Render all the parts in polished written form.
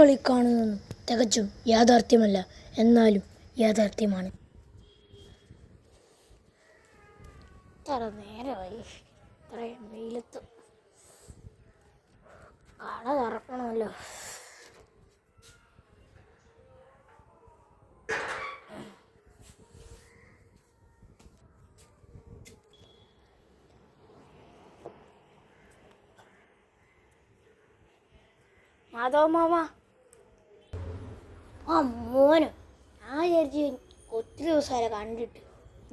കളി കാണുന്നതൊന്നും തികച്ചും യാഥാർത്ഥ്യമല്ല, എന്നാലും യാഥാർത്ഥ്യമാണ്. ഇത്ര നേരമായി, ഇത്രയും വെയിലത്ത് കട തുറക്കണമല്ലോ. മാധവ മാമ, ആ മോനും ഞാൻ വിചാരിച്ചു ഒത്തിരി ദിവസമല്ലേ കണ്ടിട്ട്,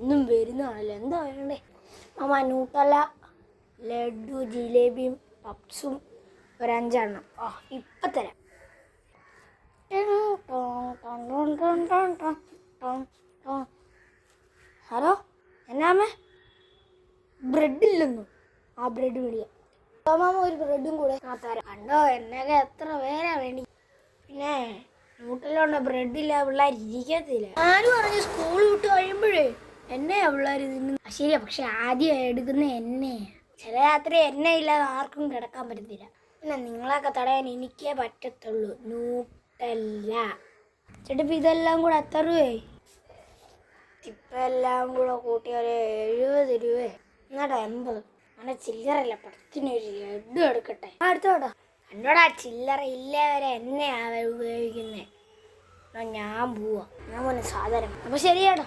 ഇന്നും വരുന്നതാണല്ലോ. എന്താ വേണ്ടേ മാമ? നൂട്ടല്ല, ലഡു, ജിലേബിയും പപ്സും ഒരു 5 എണ്ണം. ഇപ്പം തരാം. ഹലോ, എന്നാമേ? ബ്രെഡില്ലെന്നു? ആ ബ്രെഡ് മേടിക്കാം മാമ. ഒരു ബ്രെഡും കൂടെ തരാം. കണ്ടോ, എന്നൊക്കെ എത്ര പേരാ വേണ്ടി. പിന്നെ നൂട്ടിലുള്ള ബ്രെഡില്ല പിള്ളേർ ഇരിക്കത്തില്ല. ആരും പറഞ്ഞു സ്കൂൾ വിട്ട് കഴിയുമ്പോഴേ എന്നെയാ പിള്ളേർ തിന്നു. ശരിയാ, പക്ഷെ ആദ്യം എടുക്കുന്ന എന്നെയാ. ചില രാത്രി എന്നെ ഇല്ലാതെ ആർക്കും കിടക്കാൻ പറ്റത്തില്ല. പിന്നെ നിങ്ങളൊക്കെ തടയാൻ എനിക്കേ പറ്റത്തുള്ളൂ. നൂട്ടല്ല ചേട്ടപ്പ്. ഇതെല്ലാം കൂടെ എത്ര രൂപയായി? ഇപ്പം എല്ലാം കൂടെ കൂട്ടിയൊരു 70 രൂപ. എന്നാടാ 80. അങ്ങനെ ചില്ലറല്ല, 10-ഒരു ലഡു എടുക്കട്ടെ. അടുത്തോടാ. എന്നോടാ ചില്ലറ ഇല്ലേവരെ എന്നെയാ ഉപയോഗിക്കുന്നത്. ഞാൻ പോവാ. ഞാൻ മോനെ സാധനം. അപ്പോൾ ശരിയാടാ.